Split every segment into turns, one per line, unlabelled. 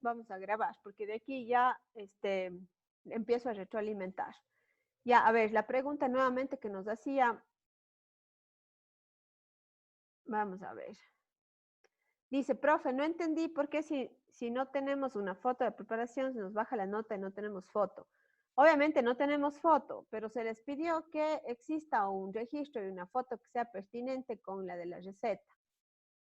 vamos a grabar, porque de aquí ya empiezo a retroalimentar. Ya, a ver, la pregunta nuevamente que nos hacía, vamos a ver. Dice, profe, no entendí por qué si no tenemos una foto de preparación se nos baja la nota y no tenemos foto. Obviamente no tenemos foto, pero se les pidió que exista un registro y una foto que sea pertinente con la de la receta.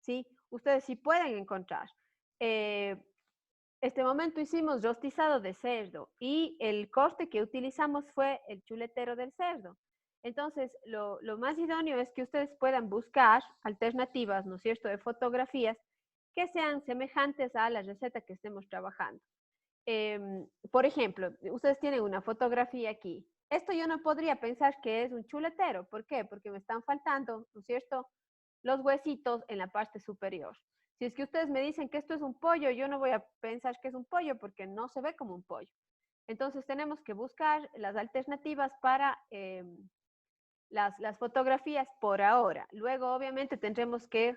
¿Sí? Ustedes sí pueden encontrar. Este momento hicimos rostizado de cerdo y el corte que utilizamos fue el chuletero del cerdo. Entonces, lo más idóneo es que ustedes puedan buscar alternativas, ¿no es cierto?, de fotografías que sean semejantes a la receta que estemos trabajando. Por ejemplo, ustedes tienen una fotografía aquí. Esto yo no podría pensar que es un chuletero. ¿Por qué? Porque me están faltando, ¿no es cierto?, los huesitos en la parte superior. Si es que ustedes me dicen que esto es un pollo, yo no voy a pensar que es un pollo porque no se ve como un pollo. Entonces tenemos que buscar las alternativas para las fotografías por ahora. Luego, obviamente, tendremos que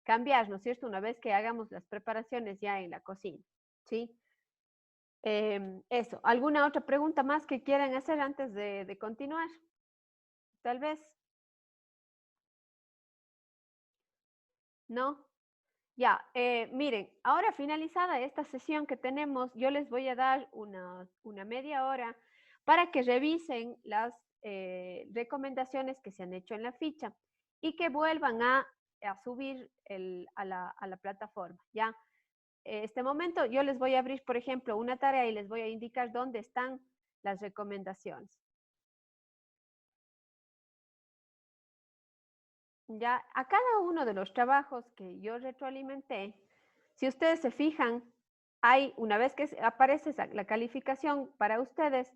cambiar, ¿no es cierto?, una vez que hagamos las preparaciones ya en la cocina, ¿sí? Eso. ¿Alguna otra pregunta más que quieran hacer antes de continuar? Tal vez. ¿No? Ya, miren, ahora finalizada esta sesión que tenemos, yo les voy a dar una media hora para que revisen las recomendaciones que se han hecho en la ficha y que vuelvan a subir a la plataforma, ¿ya? Este momento yo les voy a abrir, por ejemplo, una tarea y les voy a indicar dónde están las recomendaciones. Ya, a cada uno de los trabajos que yo retroalimenté, si ustedes se fijan, hay, una vez que aparece la calificación para ustedes,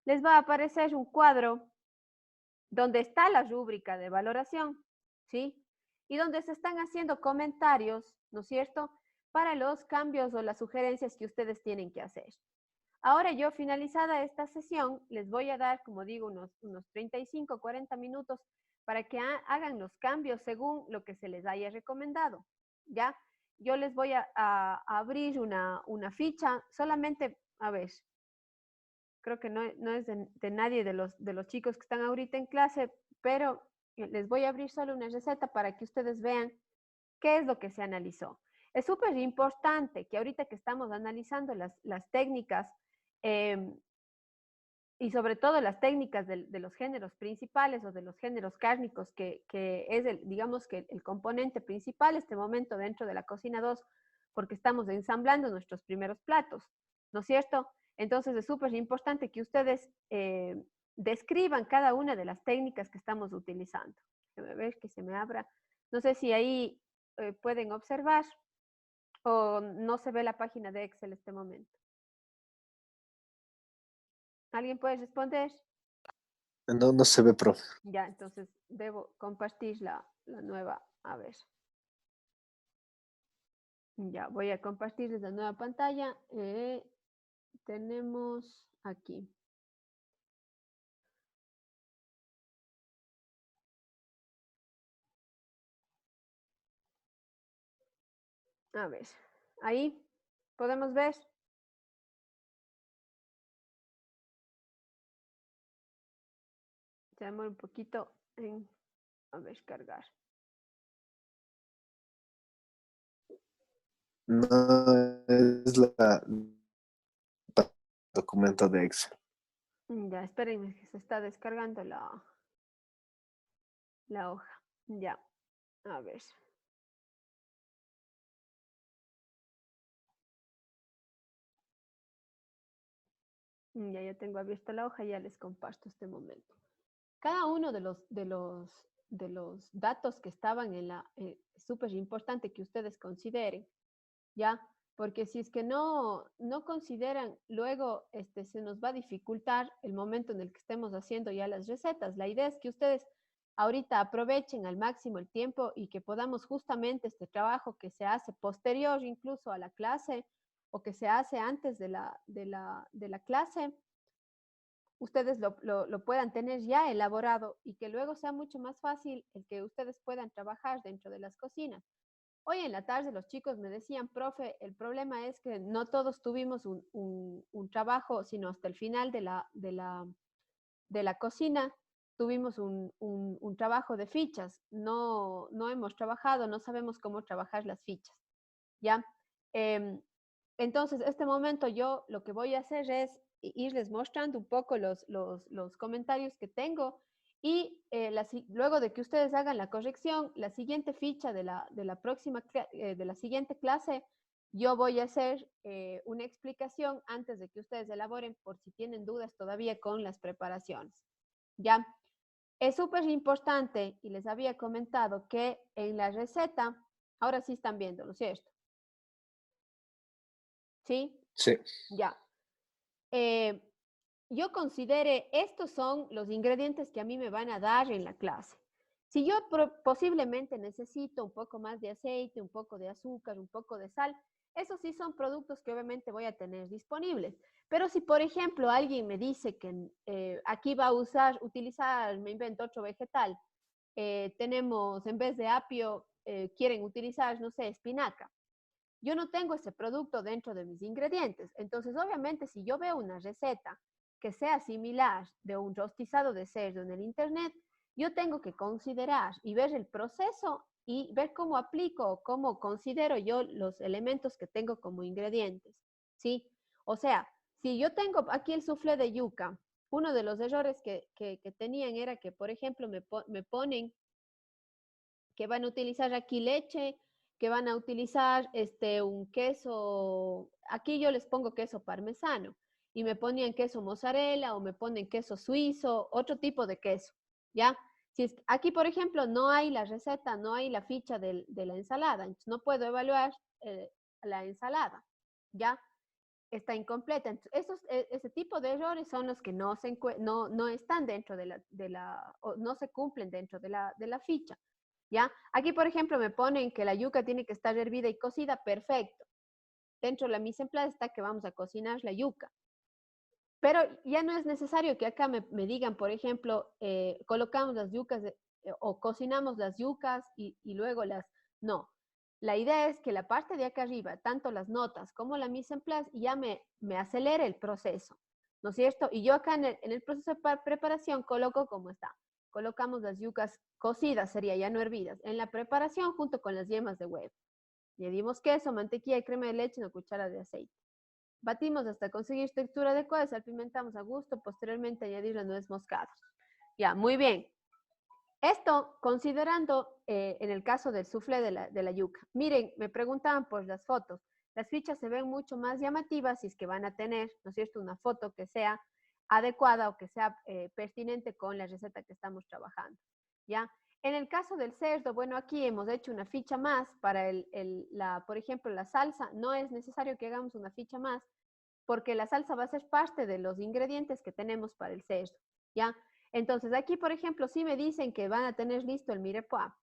les va a aparecer un cuadro donde está la rúbrica de valoración, ¿sí? Y donde se están haciendo comentarios, ¿no es cierto?, para los cambios o las sugerencias que ustedes tienen que hacer. Ahora yo, finalizada esta sesión, les voy a dar, como digo, unos 35, 40 minutos para que hagan los cambios según lo que se les haya recomendado, ¿ya? Yo les voy a abrir una ficha, solamente, a ver, creo que no es de nadie de los chicos que están ahorita en clase, pero les voy a abrir solo una receta para que ustedes vean qué es lo que se analizó. Es súper importante que ahorita que estamos analizando las técnicas, eh, y sobre todo las técnicas de los géneros principales o de los géneros cárnicos, que es, digamos que el componente principal este momento dentro de la cocina 2, porque estamos ensamblando nuestros primeros platos, ¿no es cierto? Entonces es súper importante que ustedes describan cada una de las técnicas que estamos utilizando. Déjame ver que se me abra. No sé si ahí pueden observar o no se ve la página de Excel este momento. ¿Alguien puede responder?
No, no se ve, profe.
Ya, entonces debo compartir la nueva. A ver. Ya, voy a compartirles la nueva pantalla. Tenemos aquí. A ver, ahí podemos ver. Se demora un poquito en, a ver, cargar.
No es la documento de Excel.
Ya, espérenme que se está descargando la hoja. Ya, a ver. Ya tengo abierta la hoja, ya les comparto este momento. Cada uno de los datos que estaban en es súper importante que ustedes consideren, ¿ya? Porque si es que no consideran, luego se nos va a dificultar el momento en el que estemos haciendo ya las recetas. La idea es que ustedes ahorita aprovechen al máximo el tiempo y que podamos justamente este trabajo que se hace posterior incluso a la clase o que se hace antes de la clase, ustedes lo puedan tener ya elaborado y que luego sea mucho más fácil el que ustedes puedan trabajar dentro de las cocinas. Hoy en la tarde los chicos me decían, profe, el problema es que no todos tuvimos un trabajo, sino hasta el final de la cocina tuvimos un trabajo de fichas. No, no hemos trabajado, no sabemos cómo trabajar las fichas, ¿ya? Em, entonces, este momento yo lo que voy a hacer es irles mostrando un poco los comentarios que tengo y luego de que ustedes hagan la corrección, la siguiente ficha de la próxima, de la siguiente clase, yo voy a hacer una explicación antes de que ustedes elaboren por si tienen dudas todavía con las preparaciones. ¿Ya? Es súper importante y les había comentado que en la receta, ahora sí están viendo, ¿no es cierto? ¿Sí?
Sí.
Ya. Eh, yo considere, estos son los ingredientes que a mí me van a dar en la clase. Si yo posiblemente necesito un poco más de aceite, un poco de azúcar, un poco de sal, esos sí son productos que obviamente voy a tener disponibles. Pero si, por ejemplo, alguien me dice que aquí va a utilizar, me invento otro vegetal, tenemos, en vez de apio, quieren utilizar, no sé, espinaca. Yo no tengo ese producto dentro de mis ingredientes. Entonces, obviamente, si yo veo una receta que sea similar de un rostizado de cerdo en el internet, yo tengo que considerar y ver el proceso y ver cómo aplico, cómo considero yo los elementos que tengo como ingredientes, ¿sí? O sea, si yo tengo aquí el soufflé de yuca, uno de los errores que tenían era que, por ejemplo, me ponen que van a utilizar aquí leche, que van a utilizar un queso, aquí yo les pongo queso parmesano, y me ponían queso mozzarella o me ponen queso suizo, otro tipo de queso, ¿ya? Si es, aquí, por ejemplo, no hay la receta, no hay la ficha de la ensalada, entonces no puedo evaluar la ensalada, ¿ya? Está incompleta. Entonces, ese tipo de errores son los que no están dentro o no se cumplen dentro de la ficha. ¿Ya? Aquí, por ejemplo, me ponen que la yuca tiene que estar hervida y cocida, perfecto. Dentro de la mise en place está que vamos a cocinar la yuca. Pero ya no es necesario que acá me digan, por ejemplo, colocamos las yucas o cocinamos las yucas y luego las... No, la idea es que la parte de acá arriba, tanto las notas como la mise en place, ya me acelere el proceso, ¿no es cierto? Y yo acá en el proceso de preparación coloco como está. Colocamos las yucas cocidas, sería ya no hervidas, en la preparación junto con las yemas de huevo. Añadimos queso, mantequilla y crema de leche y una cuchara de aceite. Batimos hasta conseguir textura adecuada, salpimentamos a gusto, posteriormente añadir la nuez moscada. Ya, muy bien. Esto considerando en el caso del soufflé de la yuca. Miren, me preguntaban por las fotos. Las fichas se ven mucho más llamativas si es que van a tener, ¿no es cierto?, una foto que sea adecuada o que sea pertinente con la receta que estamos trabajando. ¿Ya? En el caso del cerdo, bueno, aquí hemos hecho una ficha más para por ejemplo, la salsa. No es necesario que hagamos una ficha más porque la salsa va a ser parte de los ingredientes que tenemos para el cerdo, ¿ya? Entonces, aquí, por ejemplo, sí me dicen que van a tener listo el mirepoix,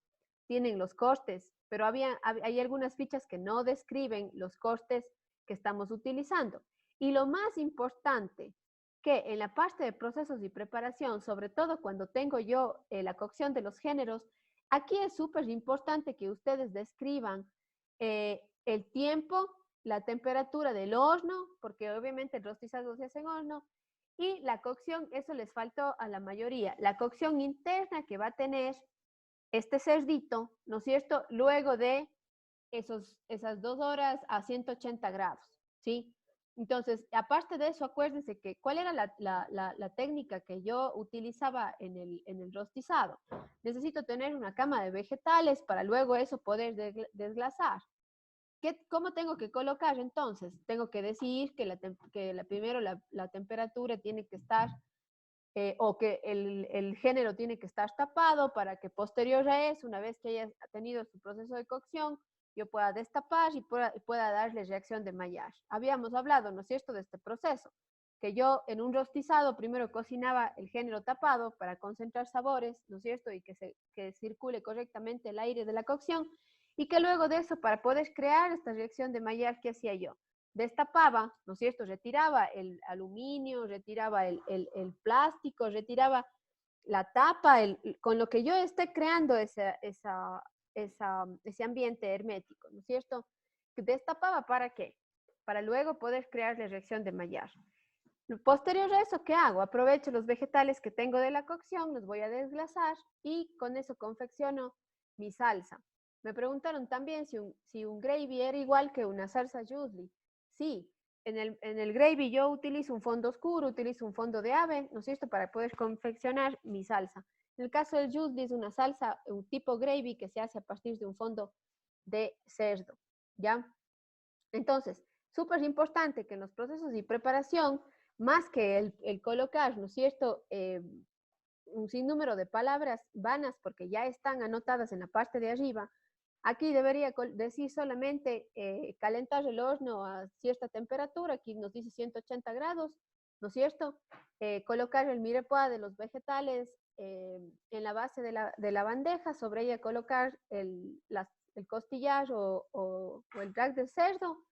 tienen los costes, pero hay algunas fichas que no describen los costes que estamos utilizando. Y lo más importante, que en la parte de procesos y preparación, sobre todo cuando tengo yo la cocción de los géneros, aquí es súper importante que ustedes describan el tiempo, la temperatura del horno, porque obviamente el rostizado se hace en horno, y la cocción, eso les faltó a la mayoría, la cocción interna que va a tener este cerdito, ¿no es cierto? Luego de esas 2 horas a 180 grados, ¿sí? Entonces, aparte de eso, acuérdense que cuál era la técnica que yo utilizaba en el rostizado. Necesito tener una cama de vegetales para luego eso poder desglasar. ¿Cómo tengo que colocar entonces? Tengo que decir que primero la temperatura tiene que estar o que el género tiene que estar tapado para que posterior a eso, una vez que haya tenido su proceso de cocción, yo pueda destapar y pueda darle reacción de maillage. Habíamos hablado, ¿no es cierto?, de este proceso, que yo en un rostizado primero cocinaba el género tapado para concentrar sabores, ¿no es cierto?, y que circule correctamente el aire de la cocción, y que luego de eso, para poder crear esta reacción de maillage, ¿qué hacía yo? Destapaba, ¿no es cierto? Retiraba el aluminio, retiraba el plástico, retiraba la tapa, con lo que yo esté creando ese ambiente hermético, ¿no es cierto? Destapaba ¿para qué? Para luego poder crear la reacción de Maillard. Posterior a eso, ¿qué hago? Aprovecho los vegetales que tengo de la cocción, los voy a desglasar y con eso confecciono mi salsa. Me preguntaron también si un gravy era igual que una salsa Yuzu. Sí, en el gravy yo utilizo un fondo oscuro, utilizo un fondo de ave, ¿no es cierto?, para poder confeccionar mi salsa. En el caso del Yuzu es una salsa, un tipo gravy que se hace a partir de un fondo de cerdo, ¿ya? Entonces, súper importante que en los procesos de preparación, más que el colocar, ¿no es cierto?, un sinnúmero de palabras vanas porque ya están anotadas en la parte de arriba, aquí debería decir solamente calentar el horno a cierta temperatura, aquí nos dice 180 grados, ¿no es cierto? Colocar el mirepoix de los vegetales en la base de la bandeja, sobre ella colocar el costillar o el rack de cerdo,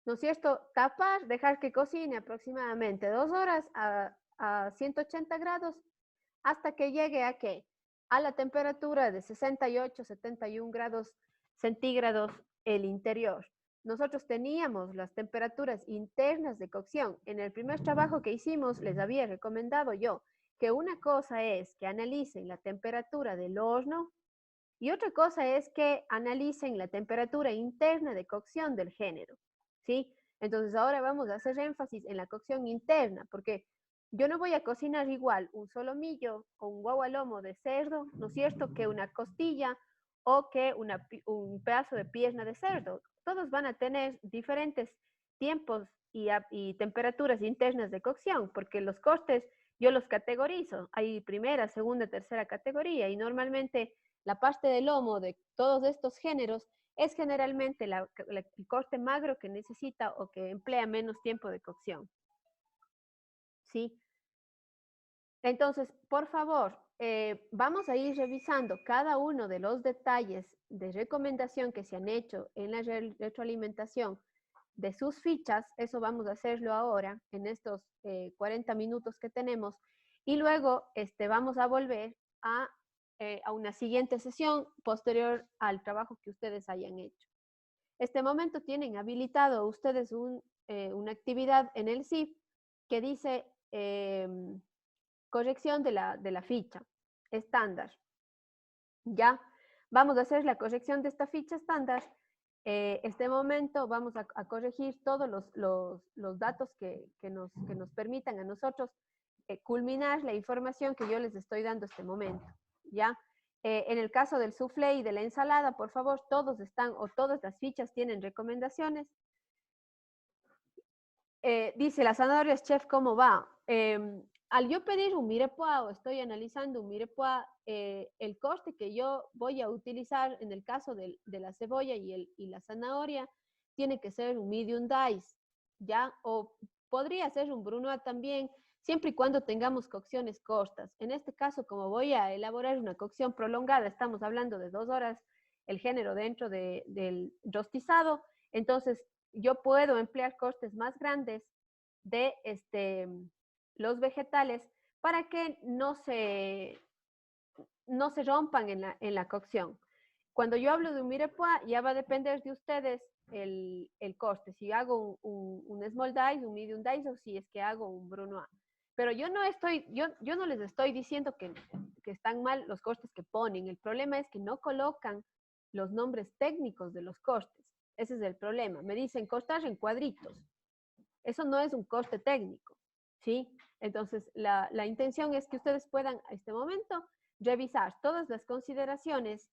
¿no es cierto? Tapar, dejar que cocine aproximadamente 2 horas a 180 grados hasta que llegue a qué? A la temperatura de 68, 71 grados centígrados el interior. Nosotros teníamos las temperaturas internas de cocción. En el primer trabajo que hicimos les había recomendado yo que una cosa es que analicen la temperatura del horno y otra cosa es que analicen la temperatura interna de cocción del género, ¿sí? Entonces ahora vamos a hacer énfasis en la cocción interna, porque yo no voy a cocinar igual un solomillo o un guagualomo de cerdo, ¿no es cierto?, que una costilla o que un pedazo de pierna de cerdo. Todos van a tener diferentes tiempos y temperaturas internas de cocción, porque los cortes yo los categorizo. Hay primera, segunda, tercera categoría y normalmente la parte del lomo de todos estos géneros es generalmente el corte magro que necesita o que emplea menos tiempo de cocción. ¿Sí? Entonces, por favor, vamos a ir revisando cada uno de los detalles de recomendación que se han hecho en la retroalimentación de sus fichas. Eso vamos a hacerlo ahora en estos 40 minutos que tenemos y luego vamos a volver a una siguiente sesión posterior al trabajo que ustedes hayan hecho. Este momento tienen habilitado ustedes una actividad en el SIF que dice corrección de la ficha estándar. Ya, vamos a hacer la corrección de esta ficha estándar. Este momento vamos a corregir todos los datos que nos permitan a nosotros culminar la información que yo les estoy dando este momento. ¿Ya? En el caso del soufflé y de la ensalada, por favor, todos están o todas las fichas tienen recomendaciones. Dice, las zanahorias, chef, ¿cómo va? Al yo pedir un mirepoix o estoy analizando un mirepoix, el corte que yo voy a utilizar en el caso de la cebolla y la zanahoria tiene que ser un medium dice, ¿ya? O podría ser un brunoise también, siempre y cuando tengamos cocciones cortas. En este caso, como voy a elaborar una cocción prolongada, estamos hablando de 2 horas el género dentro del rostizado, entonces yo puedo emplear cortes más grandes de los vegetales para que no se rompan en la cocción. Cuando yo hablo de un mirepoix, ya va a depender de ustedes el corte, si hago un small dice, un medium dice, o si es que hago un brunoise. Pero yo no les estoy diciendo que están mal los cortes que ponen. El problema es que no colocan los nombres técnicos de los cortes. Ese es el problema. Me dicen cortar en cuadritos. Eso no es un corte técnico, ¿sí? Entonces, la intención es que ustedes puedan, a este momento, revisar todas las consideraciones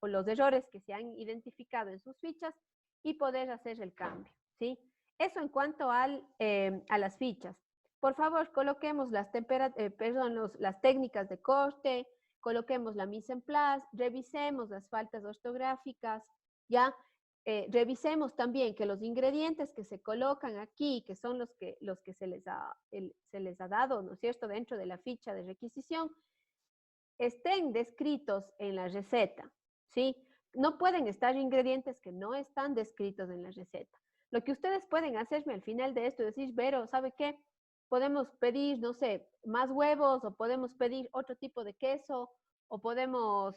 o los errores que se han identificado en sus fichas y poder hacer el cambio, ¿sí? Eso en cuanto a las fichas. Por favor, coloquemos las técnicas de corte, coloquemos la mise en place, revisemos las faltas ortográficas, ¿ya? Revisemos también que los ingredientes que se colocan aquí, que son los que se les ha dado, ¿no es cierto?, dentro de la ficha de requisición, estén descritos en la receta, ¿sí? No pueden estar ingredientes que no están descritos en la receta. Lo que ustedes pueden hacerme al final de esto es decir, Vero, ¿sabe qué? Podemos pedir, no sé, más huevos o podemos pedir otro tipo de queso o podemos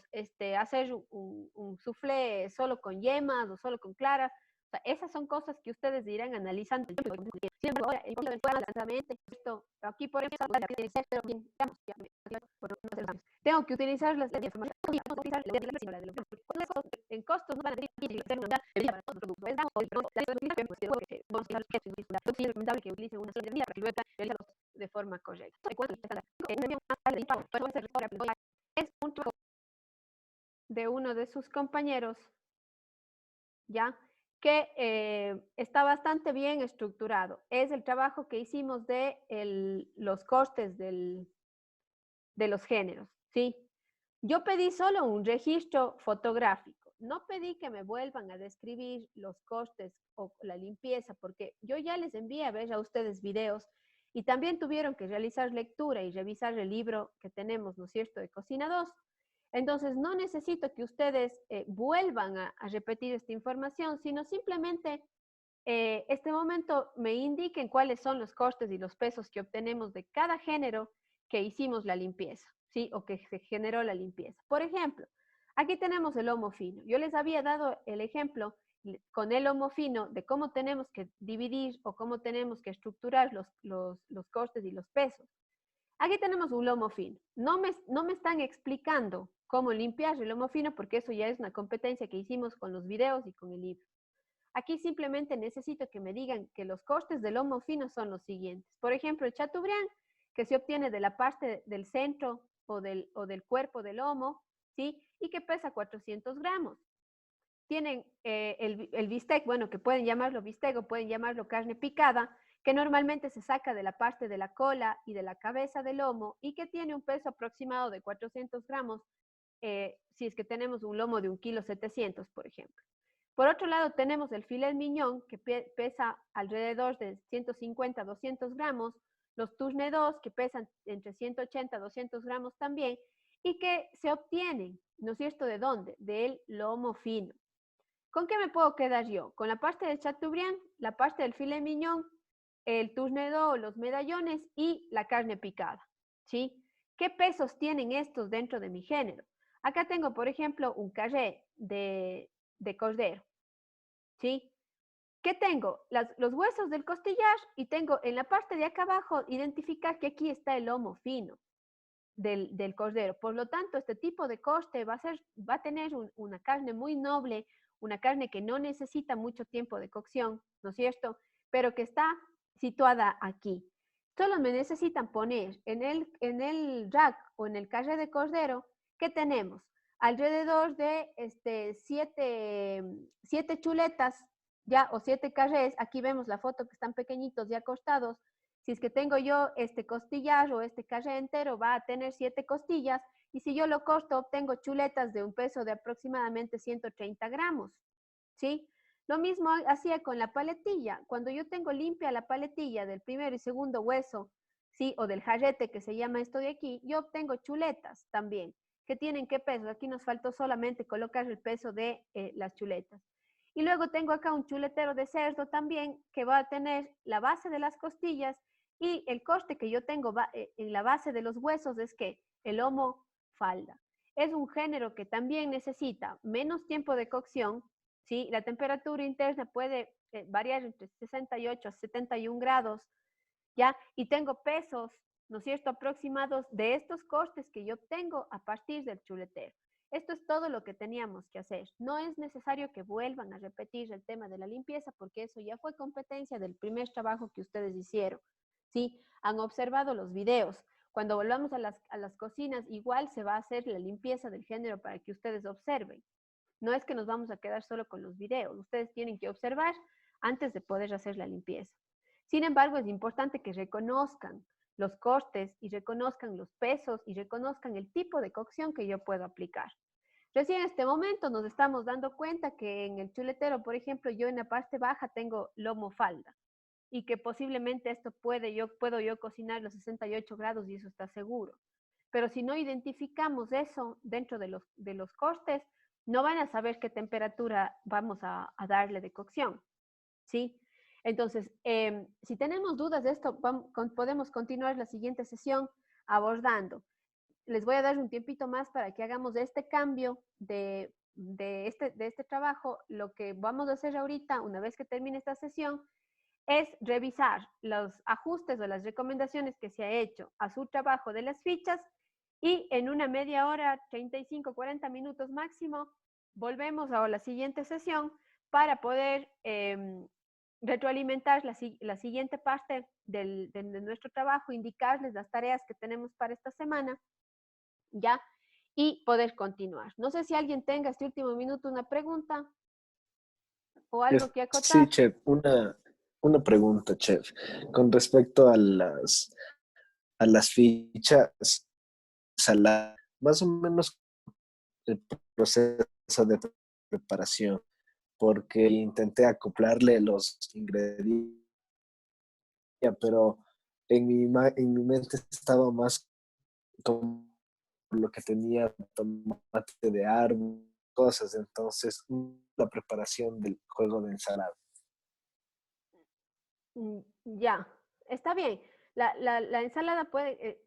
hacer un soufflé solo con yemas o solo con claras. O sea, esas son cosas que ustedes irán analizando. Sin embargo, ahora, el problema del lanzamiento, esto, aquí por ejemplo, tengo que utilizar las de información, en costos no van a decir para todos los productos. Es recomendable que utilicen una sola para que luego realizarlos de forma correcta. Es un trabajo de uno de sus compañeros, ¿ya? Que está bastante bien estructurado. Es el trabajo que hicimos de los costes de los géneros, ¿sí? Yo pedí solo un registro fotográfico. No pedí que me vuelvan a describir los costes o la limpieza, porque yo ya les envié a ver a ustedes videos y también tuvieron que realizar lectura y revisar el libro que tenemos, ¿no es cierto?, de Cocina 2. Entonces, no necesito que ustedes vuelvan a repetir esta información, sino simplemente este momento me indiquen cuáles son los costes y los pesos que obtenemos de cada género que hicimos la limpieza, ¿sí? O que se generó la limpieza. Por ejemplo, aquí tenemos el lomo fino. Yo les había dado el ejemplo con el lomo fino de cómo tenemos que dividir o cómo tenemos que estructurar los costes y los pesos. Aquí tenemos un lomo fino. No me están explicando cómo limpiar el lomo fino porque eso ya es una competencia que hicimos con los videos y con el libro. Aquí simplemente necesito que me digan que los costes del lomo fino son los siguientes. Por ejemplo, el chateaubriand, que se obtiene de la parte del centro o del cuerpo del lomo, ¿sí? Y que pesa 400 gramos. Tienen el bistec, bueno, que pueden llamarlo bistec o pueden llamarlo carne picada, que normalmente se saca de la parte de la cola y de la cabeza del lomo y que tiene un peso aproximado de 400 gramos, si es que tenemos un lomo de 1,7 kg, por ejemplo. Por otro lado, tenemos el filet mignon, que pesa alrededor de 150 a 200 gramos, los tournedos, que pesan entre 180 a 200 gramos también, y que se obtienen, ¿no es cierto?, ¿de dónde? Del lomo fino. ¿Con qué me puedo quedar yo? Con la parte del chateaubriand, la parte del filet mignon, el tournedo, los medallones y la carne picada, ¿sí? ¿Qué pesos tienen estos dentro de mi género? Acá tengo, por ejemplo, un carré de cordero, ¿sí? ¿Qué tengo? Los huesos del costillar y tengo en la parte de acá abajo identificar que aquí está el lomo fino del cordero. Por lo tanto, este tipo de coste va a tener una carne muy noble, una carne que no necesita mucho tiempo de cocción, ¿no es cierto? Pero que está situada aquí. Solo me necesitan poner en el rack o en el carré de cordero, ¿qué tenemos? Alrededor de 7 chuletas, ya, o 7 carrés. Aquí vemos la foto que están pequeñitos y acostados. Si es que tengo yo este costillar o este carré entero, va a tener 7 costillas. Y si yo lo corto, obtengo chuletas de un peso de aproximadamente 130 gramos, ¿sí? Lo mismo hacía con la paletilla. Cuando yo tengo limpia la paletilla del primero y segundo hueso, ¿sí? O del jarrete, que se llama esto de aquí, yo obtengo chuletas también, que tienen qué peso. Aquí nos faltó solamente colocar el peso de las chuletas. Y luego tengo acá un chuletero de cerdo también, que va a tener la base de las costillas, y el coste que yo tengo en la base de los huesos es que el lomo falda. Es un género que también necesita menos tiempo de cocción, ¿sí? La temperatura interna puede variar entre 68 a 71 grados, ¿ya? Y tengo pesos, ¿no es cierto?, aproximados de estos costes que yo obtengo a partir del chuletero. Esto es todo lo que teníamos que hacer. No es necesario que vuelvan a repetir el tema de la limpieza porque eso ya fue competencia del primer trabajo que ustedes hicieron, ¿sí? Han observado los videos. Cuando volvamos a las cocinas, igual se va a hacer la limpieza del género para que ustedes observen. No es que nos vamos a quedar solo con los videos. Ustedes tienen que observar antes de poder hacer la limpieza. Sin embargo, es importante que reconozcan los costes y reconozcan los pesos y reconozcan el tipo de cocción que yo puedo aplicar. Recién en este momento nos estamos dando cuenta que en el chuletero, por ejemplo, yo en la parte baja tengo lomo falda y que posiblemente esto puedo yo cocinar los 68 grados y eso está seguro. Pero si no identificamos eso dentro de los costes, no van a saber qué temperatura vamos a darle de cocción, ¿sí? Entonces, si tenemos dudas de esto, podemos continuar la siguiente sesión abordando les voy a dar un tiempito más para que hagamos este cambio de este trabajo. Lo que vamos a hacer ahorita, una vez que termine esta sesión, es revisar los ajustes o las recomendaciones que se ha hecho a su trabajo de las fichas y en una media hora, 35, 40 minutos máximo, volvemos a la siguiente sesión para poder retroalimentar la siguiente parte de nuestro trabajo, indicarles las tareas que tenemos para esta semana, ¿ya? Y poder continuar. No sé si alguien tenga este último minuto una pregunta o algo que
Sí,
acotar.
chef, una pregunta, chef. Con respecto a las fichas, más o menos el proceso de preparación, porque intenté acoplarle los ingredientes, pero en mi mente estaba más como lo que tenía tomate de árbol, cosas, entonces la preparación del juego de ensalada.
Ya, está bien. La ensalada puede,